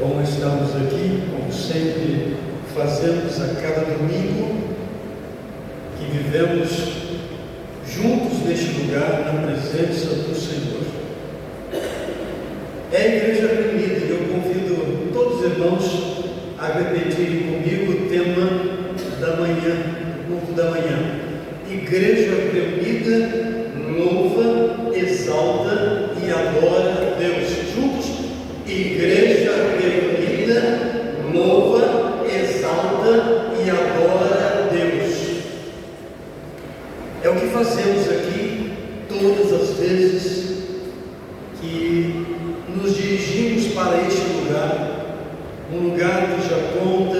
Bom, estamos aqui, como sempre fazemos a cada domingo, que vivemos juntos neste lugar, na presença do Senhor. É a Igreja Reunida, e eu convido todos os irmãos a repetirem comigo o tema da manhã, do culto da manhã. Igreja Reunida, louva, exalta e adora a Deus. Juntos, Igreja Reunida, louva, exalta e adora a Deus. É o que fazemos aqui todas as vezes que nos dirigimos para este lugar, um lugar que já conta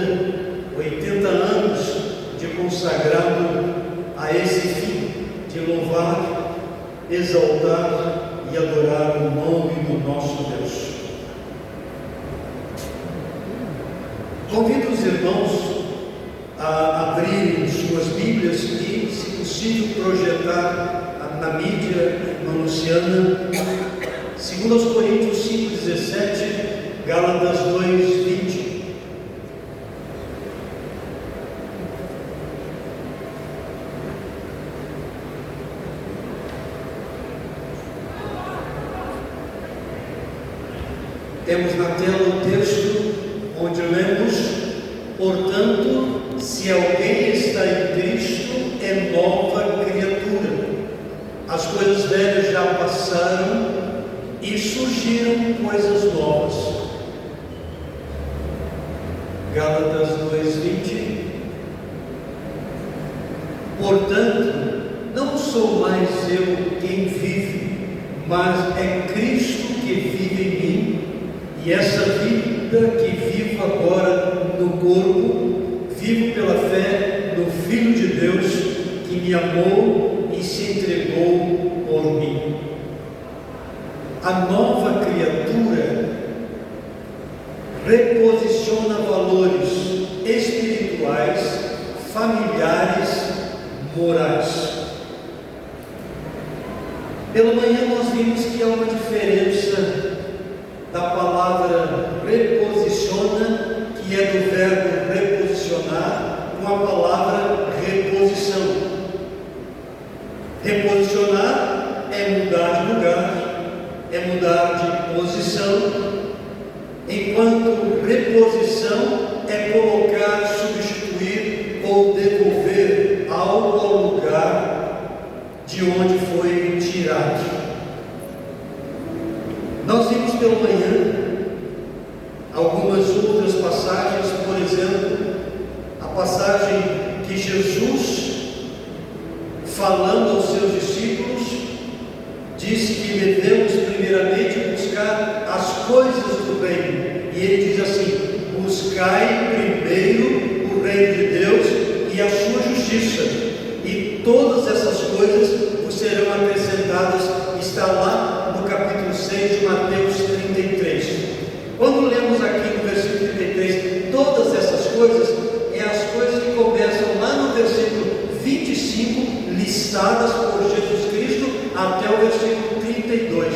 80 anos de consagrado a esse fim, de louvar, exaltar e adorar o nome do nosso Deus. Convido os irmãos a abrirem suas Bíblias e, se possível, projetar na mídia, irmã Luciana, 2 Coríntios 5,17, Gálatas 2,20. Temos na tela o texto onde lemos: portanto, se alguém está em Cristo, é nova criatura. As coisas velhas já passaram e surgiram coisas novas. Gálatas 2,20. Portanto, não sou mais eu quem vive, mas é Cristo que vive em mim. E essa vida que vivo agora no corpo, vivo pela fé no Filho de Deus, que me amou e se entregou por mim. A nova criatura reposiciona valores espirituais, familiares, morais. Pela manhã nós vimos que há uma diferença da palavra reposiciona, que é do verbo reposicionar, com a palavra reposição. Reposicionar é mudar de lugar, é mudar de posição, enquanto reposição é colocar, substituir ou devolver algo ao lugar de onde foi tirado. Nós vimos pela manhã algumas outras passagens, por exemplo, a passagem que Jesus, falando aos seus discípulos, disse que devemos primeiramente buscar as coisas do reino, e ele diz assim: buscai primeiro o reino de Deus e a sua justiça, e todas essas coisas vos serão acrescentadas. Está lá no capítulo 6 de Mateus 33. Quando lemos aqui no versículo 33, todas essas coisas, é as coisas que começam lá no versículo 25, listadas por Jesus Cristo, até o versículo 32.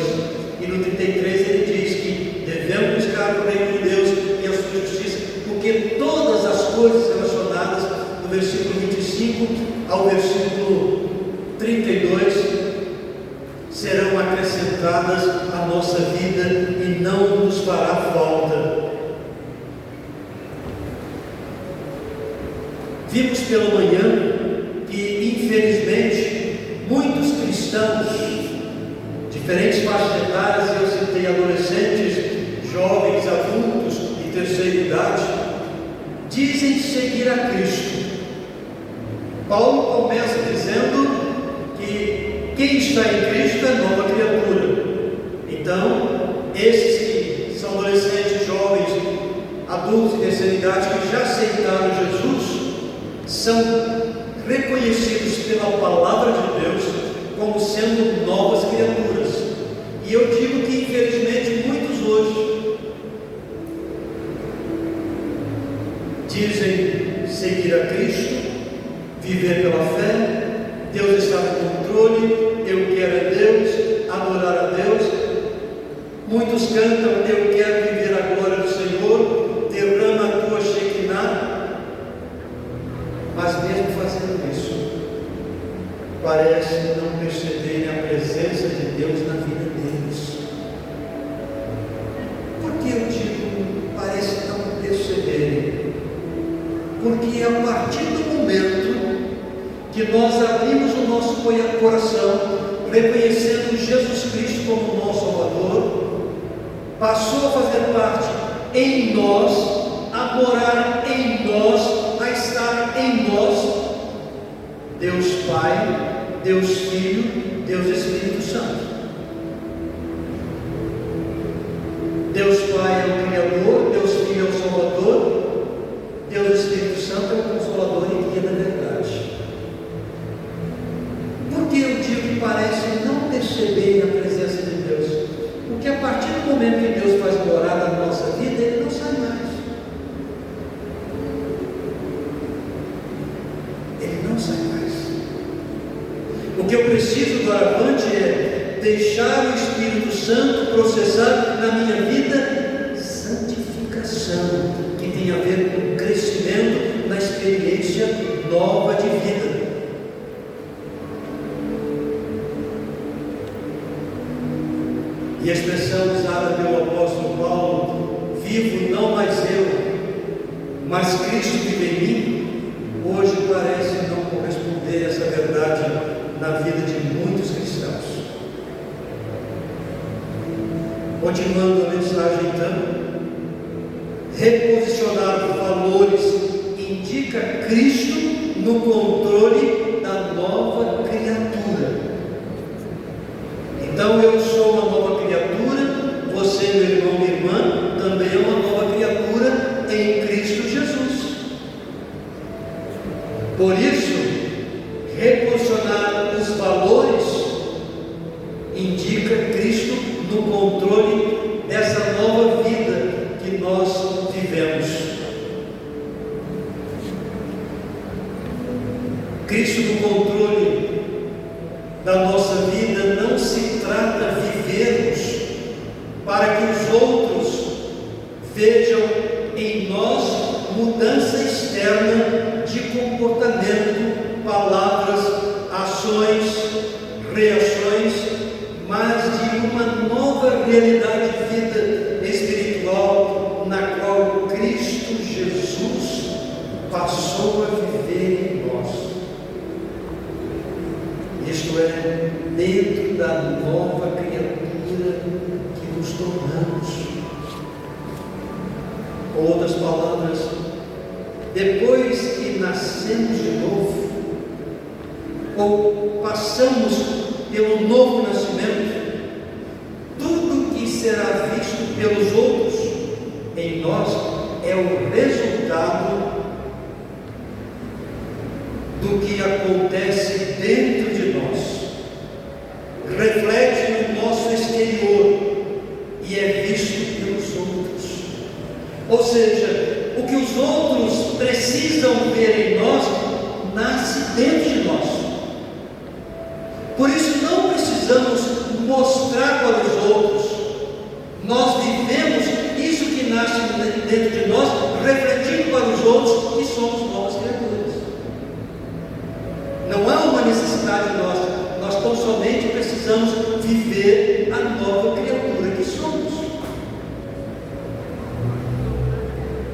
E no 33 ele diz que devemos buscar o reino de Deus e a sua justiça, porque todas as coisas relacionadas do versículo 25 ao versículo 32 serão acrescentadas à nossa vida e não nos fará falta. Vimos pela manhã que, infelizmente, muitos cristãos, diferentes faixas etárias, eu citei adolescentes, jovens, adultos e terceira idade, dizem seguir a Cristo. Paulo começa dizendo que quem está em Cristo é nova criatura. Então, esses que são adolescentes, jovens, adultos e terceira idade, que já aceitaram Jesus, são reconhecidos pela palavra de Deus como sendo novas criaturas. E eu digo que, infelizmente, muitos hoje dizem seguir a Cristo, viver pela fé, Deus está no controle, eu quero a Deus, adorar a Deus, Muitos cantam: eu quero viver a glória do Senhor, derrama a tua Shekinah. Mas mesmo fazendo isso, parece não perceberem a presença de Deus na vida deles. Por que eu digo parece não perceberem? Porque a partir do momento que nós abrimos o nosso coração, reconhecendo Jesus Cristo como nosso Salvador, passou a fazer parte em nós, a morar em nós, a estar em nós, Deus Pai, Deus Filho, Deus Espírito Santo. Deus Pai é o Criador, Deus Filho é o Salvador, Deus Espírito Santo é o Consolador e guia da verdade. Por que eu digo que parece não perceber a presença de Deus? Porque a partir do momento que Deus faz morada na nossa vida, Ele não sai mais. Ele não sai mais. O que eu preciso do avante é deixar o Espírito Santo processar na minha vida santificação, que tem a ver com crescimento na experiência nova de vida. E a expressão usada pelo apóstolo Paulo, vivo não mais eu, mas Cristo vive em mim, hoje parece não corresponder a essa verdade na vida de muitos cristãos. Continuando a mensagem então, reposicionar valores indica Cristo no controle da nova criatura. Então eu sou uma nova criatura, você, meu irmão, minha irmã, também é uma nova criatura em Cristo Jesus. Por isso, reposicionar os valores indica Cristo no controle dessa nova vida que nós vivemos. Cristo no controle da nossa vida não se trata vivermos para que os outros vejam em nós mudança externa de comportamento, palavras, ações, reações, mas de uma nova realidade de vida espiritual na qual Cristo Jesus passou a viver em nós. Isto é, dentro da nova criatura que nos tornamos. Com outras palavras, depois que nascemos de novo, ou passamos pelo novo nascimento, tudo que será visto pelos outros em nós é o resultado do que acontece dentro de nós, reflete no nosso exterior e é visto pelos outros. Ou seja, o que os outros precisam ver em nós nasce dentro de nós. Por isso não precisamos mostrar para os outros, nós vivemos isso que nasce dentro de nós, refletindo para os outros que somos novas criaturas. Não há uma necessidade nossa, nós tão somente precisamos viver a nova criatura que somos.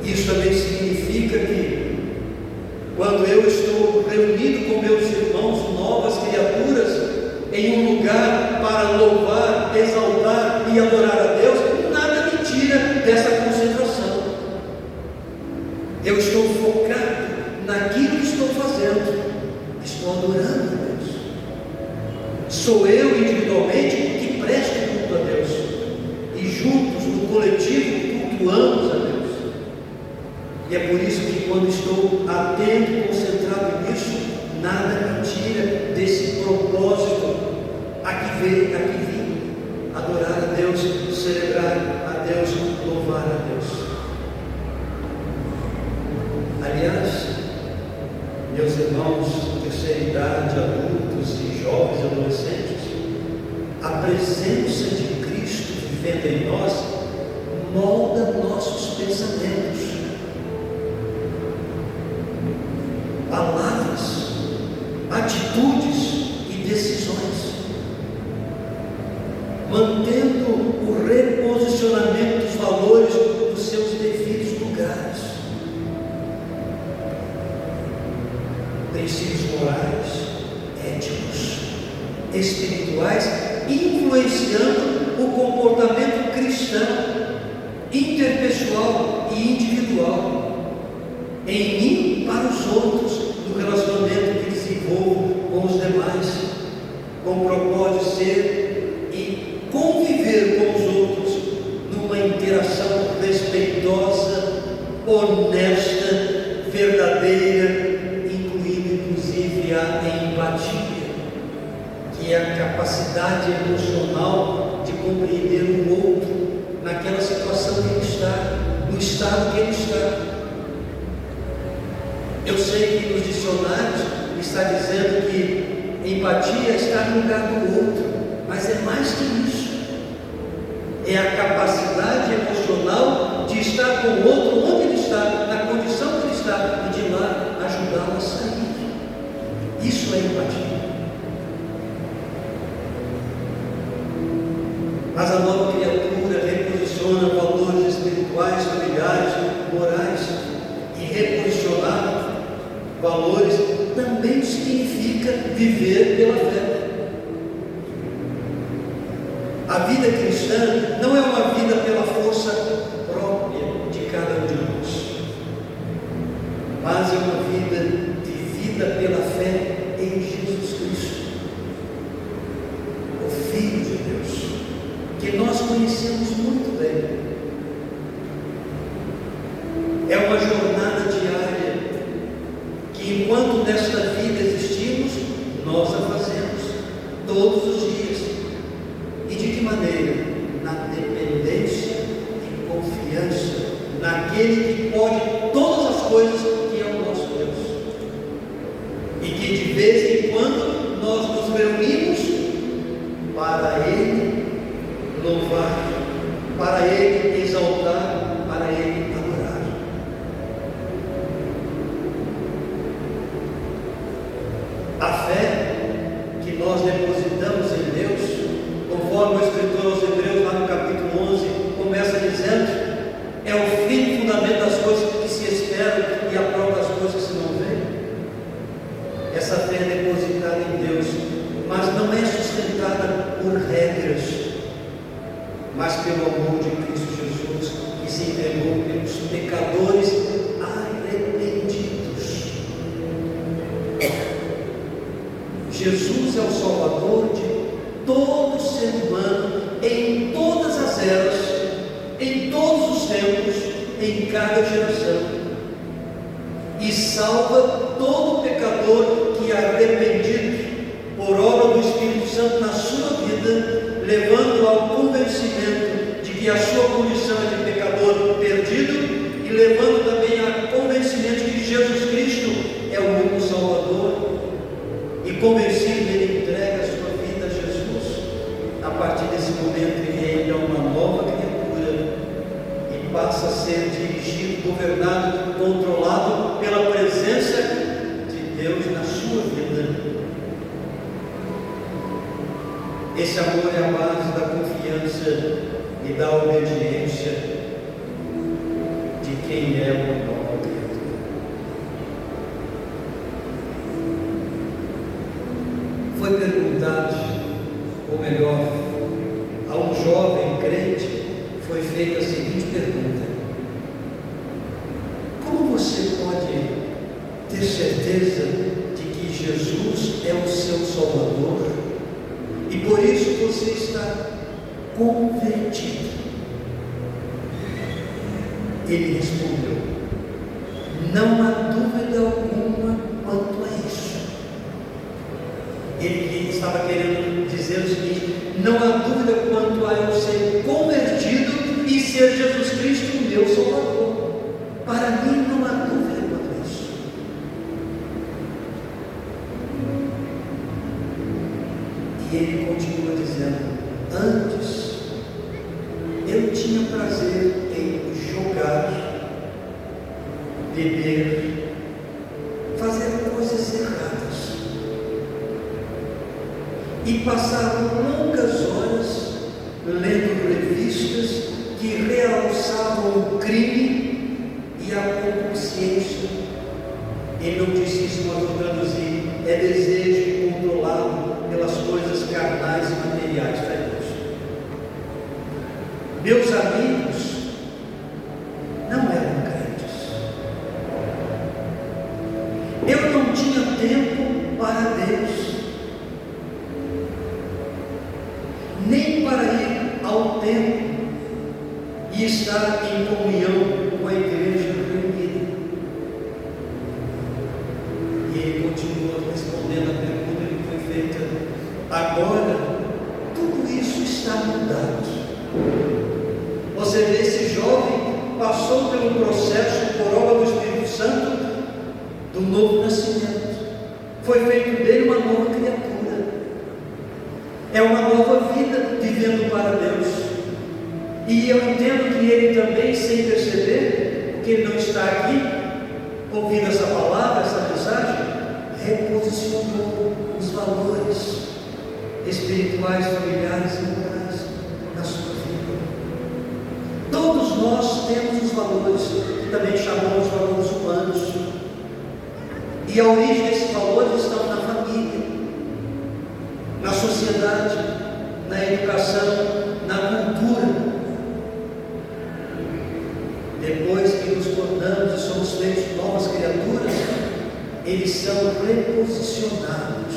Isso também significa que, quando eu estou reunido com meus irmãos, novas criaturas, em um lugar para louvar, exaltar e adorar a Deus, nada me tira dessa concentração. Eu estou focado naquilo que estou fazendo. Estou adorando a Deus. Sou eu individualmente que presto culto a Deus, e juntos, no coletivo, cultuamos a Deus. E é por isso que, quando estou atento e concentrado nisso, nada me tira desse propósito a que vim adorar a Deus, celebrar a Deus, louvar a Deus. Aliás, meus irmãos, terceira idade, adultos e jovens e adolescentes, a presença de Cristo vivendo em nós, molda nossos pensamentos, palavras, atitudes e decisões, mantendo o reposicionamento dos valores nos seus devidos lugares. Princípios morais, éticos, espirituais, influenciando o comportamento cristão, interpessoal e individual, em mim para os outros, no relacionamento que desenvolvo com os demais, com o propósito de ser e conviver com os outros numa interação respeitosa, honesta, verdadeira, incluindo inclusive a empatia, que é a capacidade emocional de compreender o outro naquela situação que ele está, no estado que ele está. Eu sei que nos dicionários está dizendo que empatia está no lugar do outro, mas é mais que isso. É a capacidade emocional de estar com o outro onde ele está, na condição que ele está, e de lá ajudá-lo a sair. Isso é empatia. Mas a nova criatura reposiciona valores espirituais, familiares, morais, e reposicionar valores também significa viver pela fé. A vida cristã não é uma vida pela força própria de cada um de nós, mas é uma vida vivida pela fé em Jesus Cristo, o Filho de Deus, que nós conhecemos muito bem. É uma jornada diária que, enquanto nesta vida existimos, nós a fazemos todos os dias. E de que maneira? Na dependência e confiança naquele que pode todas as coisas, que é o nosso Deus. E que de vez em quando nós nos reunimos para Ele louvar, para Ele exaltar, para Ele adorar. A fé que nós depositamos em Deus, conforme o escritor aos Hebreus, lá no capítulo 11, começa dizendo, é o fim e fundamento das coisas que se esperam e a prova das coisas que se não veem. Essa fé é depositada em Deus, mas não é sustentada por regras, mas pelo amor de Cristo Jesus, que se entregou pelos pecadores arrependidos. Jesus é o Salvador de todo ser humano, em todas as eras, em todos os tempos, em cada geração, e salva todo pecador que é arrependido por obra do Espírito Santo na sua vida, levando ao convencimento de que a sua condição é de pecador perdido, e levando também ao convencimento de que Jesus Cristo é o único Salvador, e convencido, ele entrega a sua vida a Jesus. A partir desse momento ele é uma nova criatura e passa a ser dirigido, governado, controlado pela presença de Deus na sua vida. Esse amor é a base da confiança e da obediência de quem é uma nova criatura. Foi perguntado, ou melhor, a um jovem crente foi feita a seguinte pergunta: como você pode ter certeza de que Jesus é o seu Salvador e por isso você está convertido? Ele respondeu: não há dúvida alguma quanto a isso. Ele estava querendo dizer o seguinte: não há dúvida quanto a eu ser convertido e ser Jesus Cristo o meu Salvador. Para mim não há dúvida quanto a isso. E ele continua dizendo: antes ele tinha prazer em jogar, beber, fazer coisas erradas e passar longas horas lendo revistas que realçavam o crime e a consciência. Ele não disse isso, mas vou traduzir: é desejo controlado pelas coisas carnais e materiais da Deus. Meus amigos não eram crentes. Eu não tinha tempo para Deus, nem para ir ao templo e estar em comunhão com a igreja reunida. E ele continua respondendo a pergunta que foi feita: agora tudo isso está mudado. Você vê, esse jovem passou pelo processo, por obra do Espírito Santo, do novo nascimento. Foi feito dele uma nova criatura. É uma nova vida vivendo para Deus. E eu entendo que ele também, sem perceber, porque ele não está aqui, ouvindo essa palavra, essa mensagem, reposicionou os valores espirituais, familiares e morais na sua vida. Todos nós temos os valores, que também chamamos de valores humanos. E a origem desses valores estão na família, na sociedade, na educação, na cultura. Depois que nos tornamos e somos feitos novas criaturas, eles são reposicionados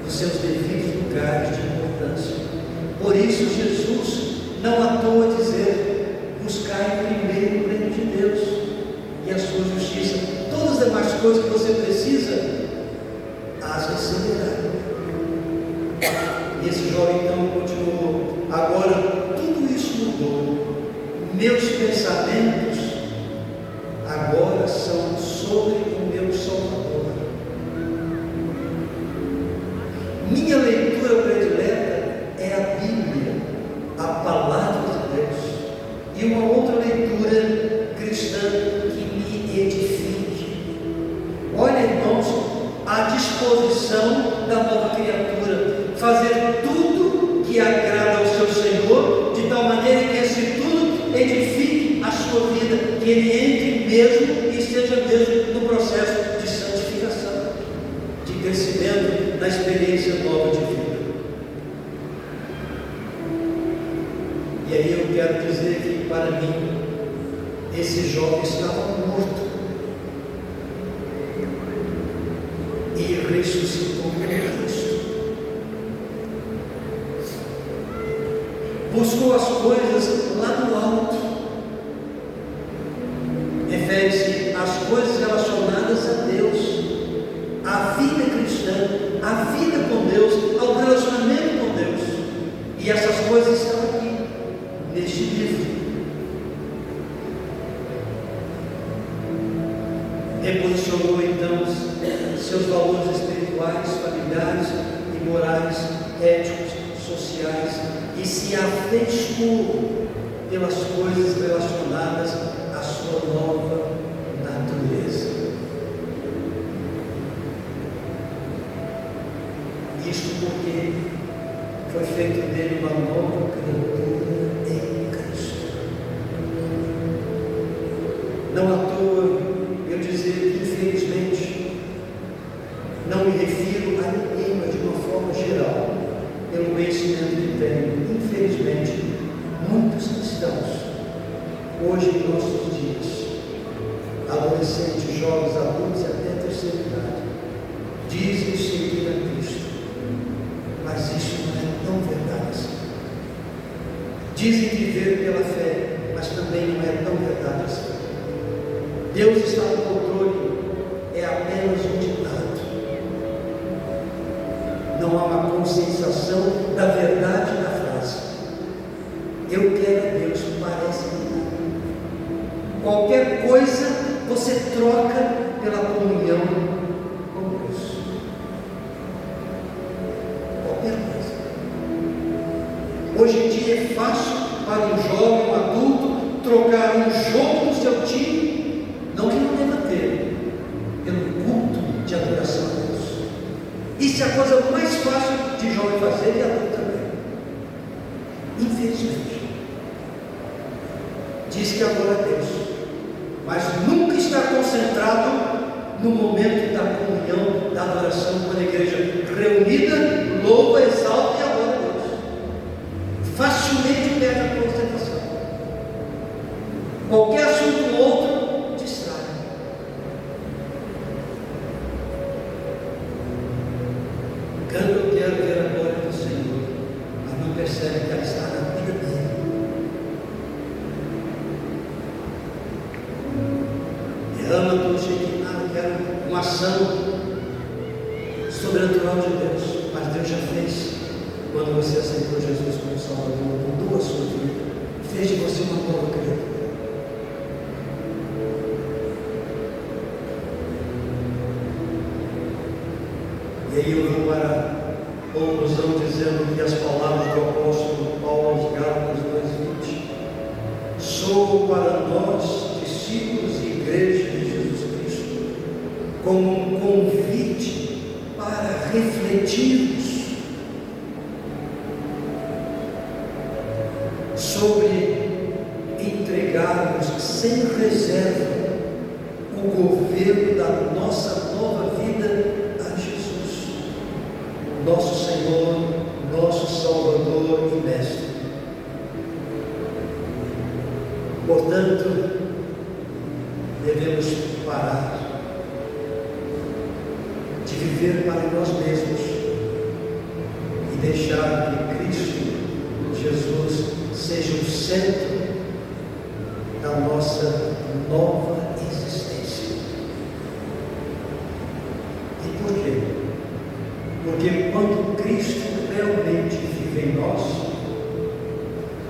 nos seus devidos lugares de importância. Por isso Jesus não à toa dizer: buscai primeiro o reino de Deus e a sua justiça, todas as demais coisas que você precisa as receberá. E esse jovem então continuou: agora tudo isso mudou. Meus pensamentos agora são sobre o meu Salvador. Minha leitura predileta é a Bíblia, a palavra de Deus, e uma outra leitura cristã que me edifique. Olha, irmãos, a disposição da nova criatura, fazer tudo que agrada ao seu Senhor, de tal maneira que esse tudo edifique a sua vida, que ele entre mesmo e esteja mesmo no processo de santificação, de crescimento na experiência nova de vida. E aí eu quero dizer que, para mim, esse jovem estava morto e ressuscitou com Cristo. Buscou as coisas lá do alto, refere-se às coisas relacionadas a Deus, à vida cristã, à vida com Deus, ao relacionamento com Deus. E essas coisas estão aqui, neste livro. Reposicionou então seus valores espirituais, familiares e morais, éticos, sociais, e se afeiçoou pelas coisas relacionadas à sua nova natureza. Isto porque foi feito dele uma nova criatura em Cristo. Não à toa eu dizer que, infelizmente, não me refiro a ninguém, mas de uma forma geral, pelo conhecimento que tenho, infelizmente, muitos cristãos, hoje em nossos dias, adolescentes, jovens, adultos e até terceira idade, dizem seguir a Cristo, mas isso não é tão verdade assim. Dizem viver pela fé, mas também não é tão verdade assim. Deus está no controle, é apenas um ditado. Não há uma conscientização da verdade da frase. Eu quero a Deus, parece-me. Qualquer coisa você troca pela comunhão com Deus. Qualquer coisa. Hoje em dia é fácil para um jovem, um adulto, trocar um jogo no seu time, não que não deva ter, pelo culto de adoração a Deus. Isso é a coisa mais fácil de jovem fazer e adulto também. Infelizmente. Diz que adora a Deus, mas nunca está concentrado no momento da comunhão, da adoração, quando a igreja reunida, louva, exalta e adora a Deus. Facilmente perde a concentração. Qualquer assunto ou outro distrai. Quando eu quero ver a glória do Senhor, mas não percebe que ela está na vida dele. Derrama todo jeito de nada, quero uma ação sobrenatural de Deus, mas Deus já fez quando você aceitou Jesus como Salvador, mudou a sua vida, fez de você uma nova criatura. E aí eu vou para a conclusão dizendo que as palavras do apóstolo Paulo aos Gálatas 2:20 soam para nós, discípulos e igreja de Jesus Cristo, como um convite para refletirmos sobre entregarmos sem reserva o governo da nossa nova vida a Jesus, nosso Senhor, nosso Salvador e Mestre. Portanto, devemos parar de viver para nós mesmos e deixar que Cristo Jesus seja o centro da nossa nova existência. E por quê? Porque quando Cristo realmente vive em nós,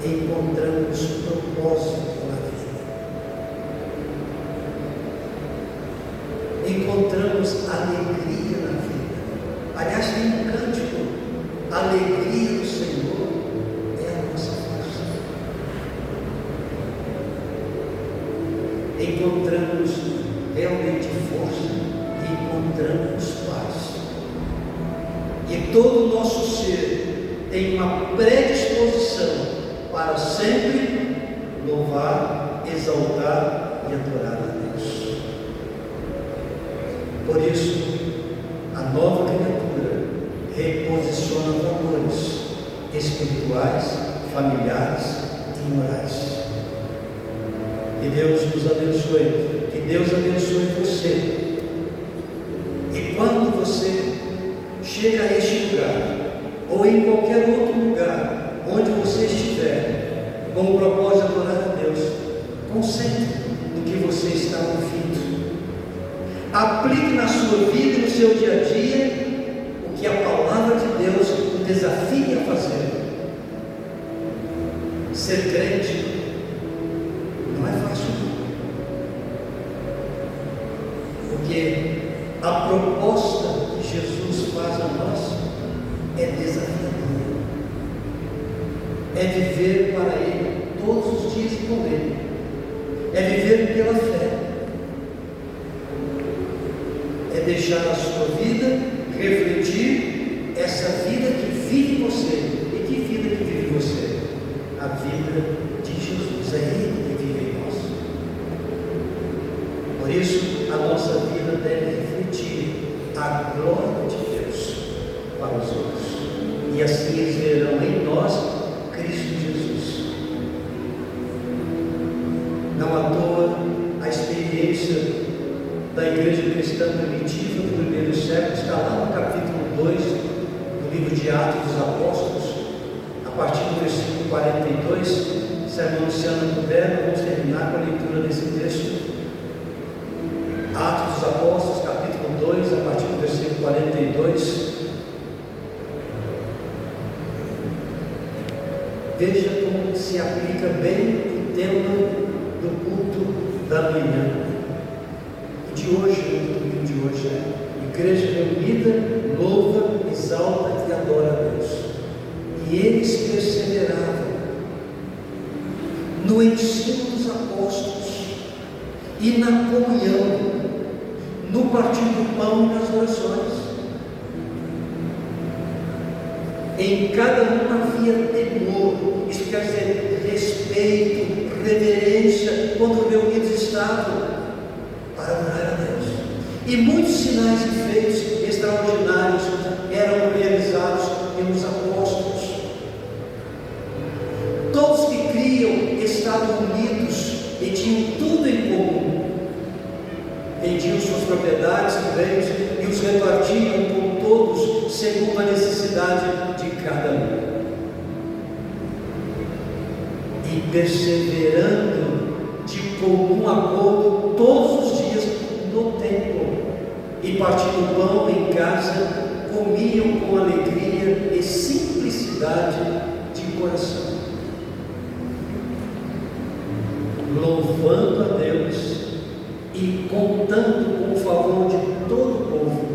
encontramos propósito na vida. Encontramos alegria na vida. Aliás, tem um cântico: a alegria do Senhor é a nossa força. Encontramos realmente força e encontramos paz. E todo o nosso ser tem uma predisposição para sempre louvar, exaltar e adorar a Deus. Por isso, a nova criatura reposiciona valores espirituais, familiares e morais. Que Deus nos abençoe, que Deus abençoe você. E quando você chega a este lugar, ou em qualquer outro lugar, onde você estiver, com o propósito de adorar a Deus, concentre no que você está ouvindo. Aplique na sua vida e no seu dia a dia o que a palavra de Deus o desafia a fazer. Ser crente não é fácil, porque a proposta que Jesus faz a nós é desafiadora. É viver para Ele todos os dias com Ele. É viver pela fé. É deixar a sua vida refletir essa vida que vive em você. E que vida que vive em você? A vida de Jesus. É Ele que vive em nós. Por isso, a nossa vida deve refletir a glória de Deus para os outros. E assim eles verão em nós Cristo Jesus. Não à toa a experiência da igreja cristã primitiva do primeiro século está lá no capítulo 2 do livro de Atos dos Apóstolos, a partir do versículo 42. Se a irmã Luciana puder, vamos terminar com a leitura desse texto. Atos dos Apóstolos, capítulo 2, a partir do versículo 42. Veja como se aplica bem o tema do culto da manhã. De hoje, no domingo de hoje, igreja reunida, louva, exalta e adora a Deus. E eles perseveravam no ensino dos apóstolos e na comunhão, no partir do pão e nas orações. Em cada um havia temor, isso quer dizer respeito, reverência, quando reunidos estavam para adorar a Deus. E muitos sinais e feitos extraordinários eram realizados pelos apóstolos. Todos que criam estavam unidos e tinham tudo em comum. Vendiam suas propriedades e bens e os repartiam com todos segundo a necessidade de cada um. E perseverando de comum acordo todos os dias no templo, e partindo pão em casa, comiam com alegria e simplicidade de coração, louvando a Deus e contando com o favor de todo o povo.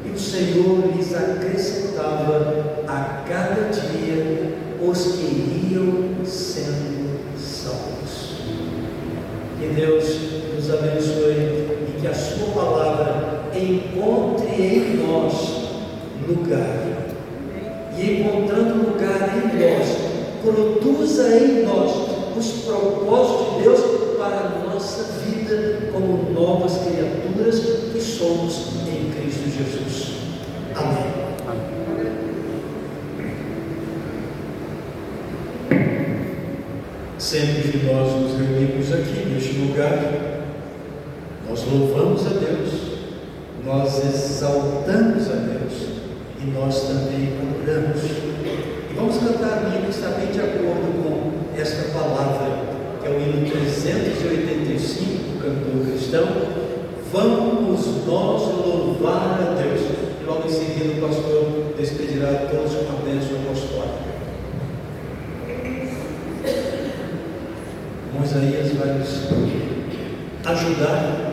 E o Senhor lhes acrescentava a cada dia os que iam sendo salvos. Que Deus nos abençoe e que a sua palavra encontre em nós lugar. E encontrando lugar em nós, produza em nós os propósitos de Deus para a nossa vida como novas criaturas que somos em Cristo Jesus. Amém. Sempre que nós nos reunimos aqui neste lugar, nós louvamos a Deus, nós exaltamos a Deus e nós também adoramos. E vamos cantar um hino que está bem de acordo com esta palavra, que é o hino 385 do cantor cristão. Vamos nós louvar a Deus. E logo em seguida o pastor despedirá a todos com a bênção apostólica. Moisés vai nos ajudar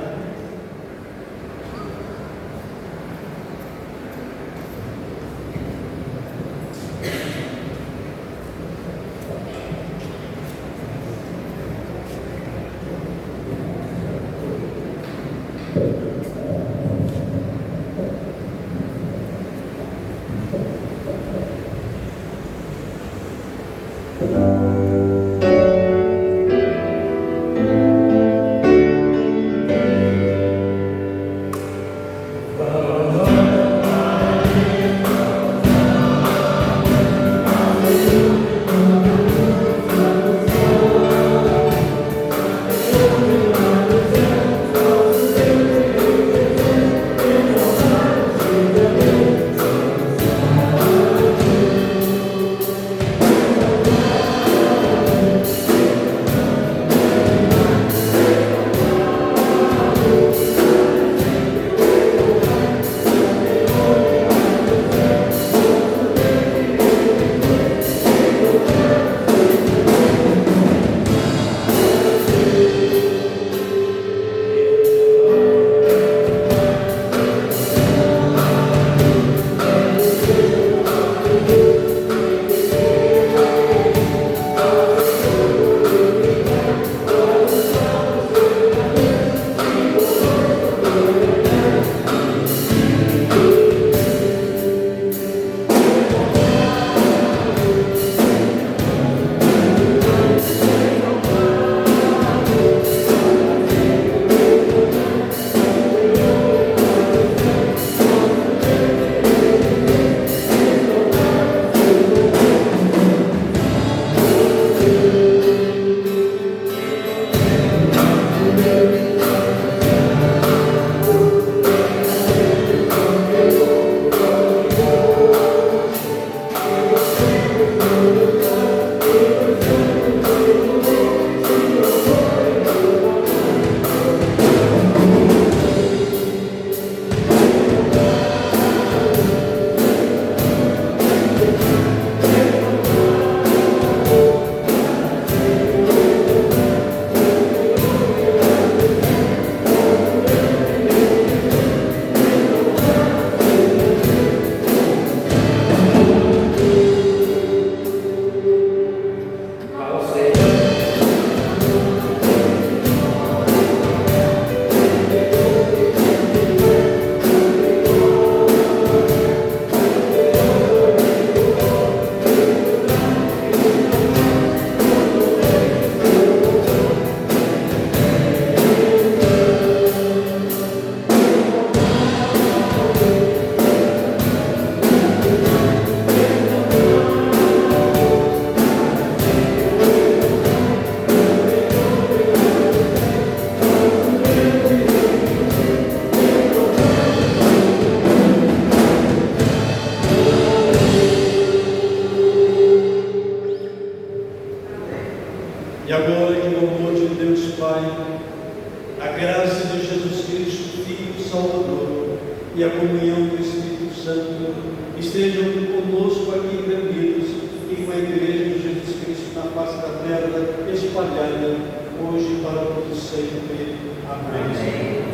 E agora, que o amor de Deus Pai, a graça de Jesus Cristo, Filho Salvador, e a comunhão do Espírito Santo estejam conosco aqui reunidos e com a Igreja de Jesus Cristo na face da terra, espalhada hoje e para todo sempre. Amém. Amém.